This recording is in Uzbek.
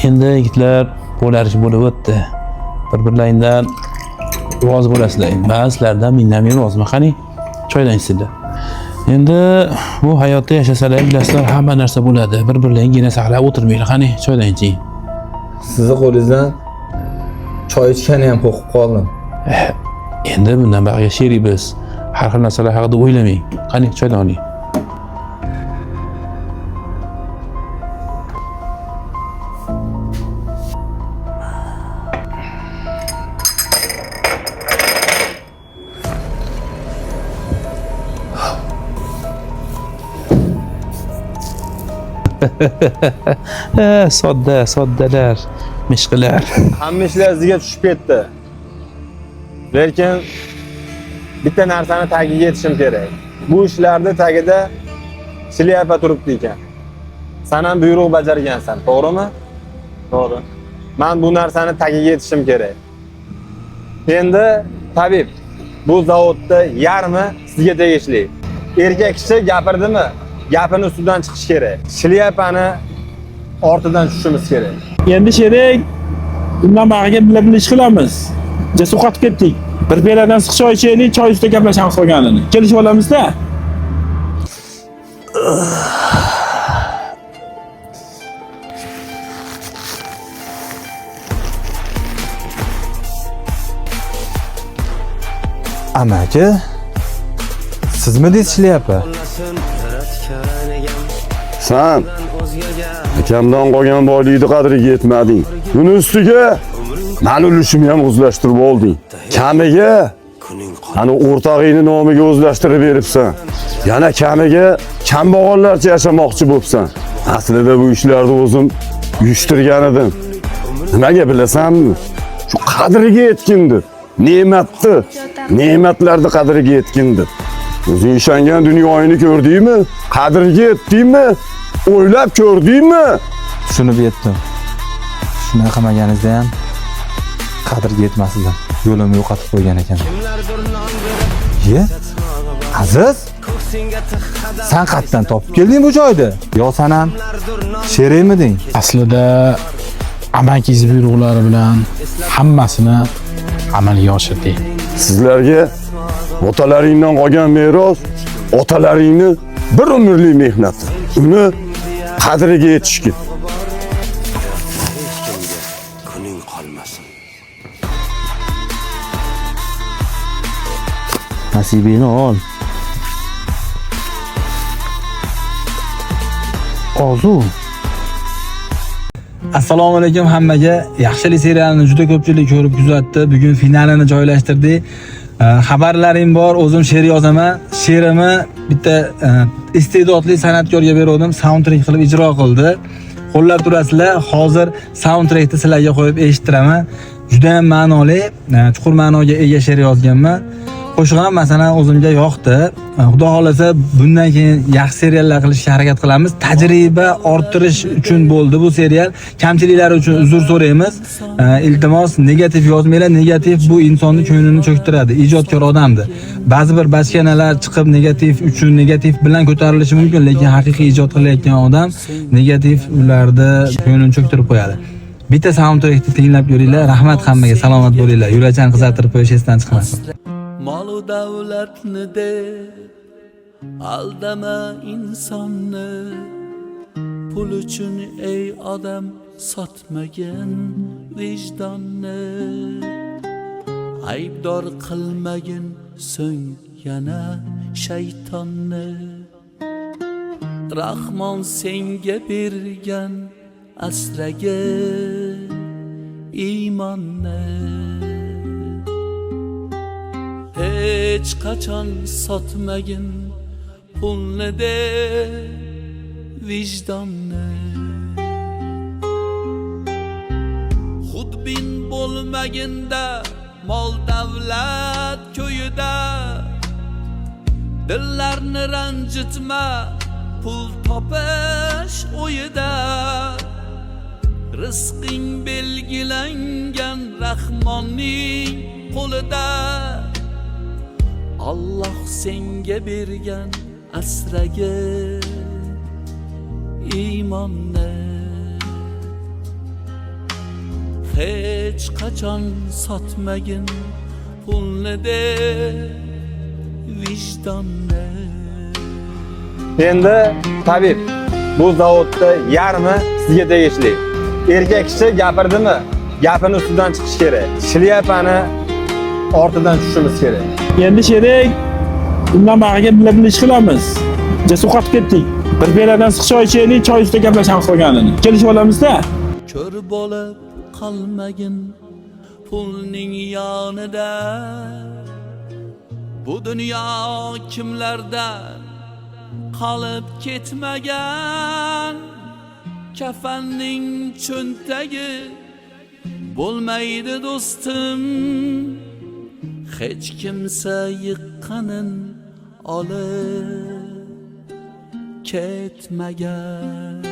Endi yigitlar bo'larish bo'lib o'tdi. Bir-birlaringdan rozi bo'lasizlar. Men sizlardan minnam rozman. Qani, choydan ichsizlar. Endi bu hayotda yashasalar, bilasizlar, hamma narsa bo'ladi. Bir-birlaringga saqlab o'tirmaylik. Qani, choydan iching. Sizni qo'lingizdan choy ichgani ham qo'rqib qoldim. Endi bundan baqaga sherik biz. Har xil narsalar haqida o'ylamang. Qani, choydan oling. Soddalar, mishqilar. Hamma ishlar sizga tushib ketdi. Lekin bitta narsani tagiga yetishim kerak. Bu ishlarning tagida shlyapa turibdi ekan. Sen ham buyruq bajargansan, to'g'rimi? To'g'ri. Men bu narsani tagiga yetishim kerak. Endi tabib, bu zavodda yarmi sizga tegishli. Erkak kishi gapirdimi? Gapini ustidan chiqish kerak. Shlyapani ortidan tushishimiz kerak. Endi sherik, bundan baqaga bila-bila ish qilamiz. Jasur qotib ketdik. Bir peladan issiq choy ichaylik, choy ustida gaplashamiz qolganini. Kelishib olamizda? Amaki, sizmi deysiz shlyapa? Sen akamdan qolgan boylikni qadriga yetmading. Buni ustiga meni ulushimni ham o'zlashtirib olding. Kamiga ana o'rtog'ingni nomiga o'zlashtirib beribsan. Yana kamiga kambag'allarcha yashamoqchi bo'libsan. Aslida bu ishlarni o'zim uyushtirgan edim. Nimaga bilasanmi? Shu qadriga yetkindir. Ne'matlarni qadriga yetkindir. O'zing ishongan dunyoyini ko'rdingmi? Qadriga yetdingmi? O'ylab ko'rdingmi? Tushunib yetdim. Shunday qilmaganingizda ham qadriga yetmasdim. Yo'limni yo'qotib qo'ygan ekan. Ye? Aziz? Sen qayerdan topib kelding bu joyda? Yo sen ham sherikmiding? Aslida amakingiz buyruqlari bilan hammasini amalga oshirdik. Sizlarga otalaringdan qolgan meros, otalaringni bir umrlik mehnati. Uni qadriga yetishki. Kuning qolmasin. Nasibini ol. Ozu. Assalomu alaykum hammaga. Yaxshilik serialini juda ko'pchilik ko'rib kuzatdi. Bugun finalini joylashtirdik. Xabarlarim bor, o'zim she'r yozaman. She'rimni bitta iste'dodli san'atkorga berdim, soundtrack qilib ijro qildi. Qo'llab turasizlar. Hozir soundtrackni sizlarga qo'yib eshittiraman. Juda ham ma'noli, chuqur ma'noga ega she'r yozganman. Qo'shig'im masalan o'zimga yoqdi. Xudo xolasa bundan keyin yaxshi seriallar qilishga harakat qilamiz. Tajriba orttirish uchun bo'ldi bu serial. Kamchiliklari uchun uzr so'raymiz. Iltimos negativ yozmanglar. Negativ bu insonni ko'nglini cho'ktiradi. Ijodkor odamdir. Ba'zi bir bachkanalar chiqib negativ uchun negativ bilan ko'tarilishi mumkin, lekin haqiqiy ijod qilayotgan odam negativ ularda ko'nglini cho'ktirib qo'yadi. Bitta soundtrackni tinglab ko'ringlar. Rahmat hammaga, salomat bo'linglar. Yurakdan qizartirib qo'yish esdan chiqmasin. Malu davlatni de aldama insonni, pul uchun ey odam sotmagan vijdonni, aybdor qilmagin so'ng yana shaytonni, Rahmon senga bergan asraga iymonni, hech qachon sotmagin pulni de vijdonni, xudbin bo'lmaginda mol davlat ko'yida, dillarni ranjitma pul topish o'yida, rizqing belgilangan Rahmonning qo'lida, Allah senga bergan asraga iymonni. hech qachon sotmagin pulni de vijdonni. Endi tabib, bu zavodda yarmi sizga tegishli. Erkak kishi gapirdimi, gapini ustidan chiqish kerak. Shlyapani ortidan tushishimiz kerak. Endi sherik, bundan bag'iga bila ish qilamiz. Jasur qotib ketdik. Bir beradan issiq choy ichaylik, choy ustida gaplashamiz qolganini. Kelishib olamizda? Ko'r bo'lib qolmagin pulning yonida. Bu dunyo kimlardan qolib ketmagan, kafanning cho'ntagi bo'lmaydi do'stim, hech kimsa yiqqanin olib ketmagan.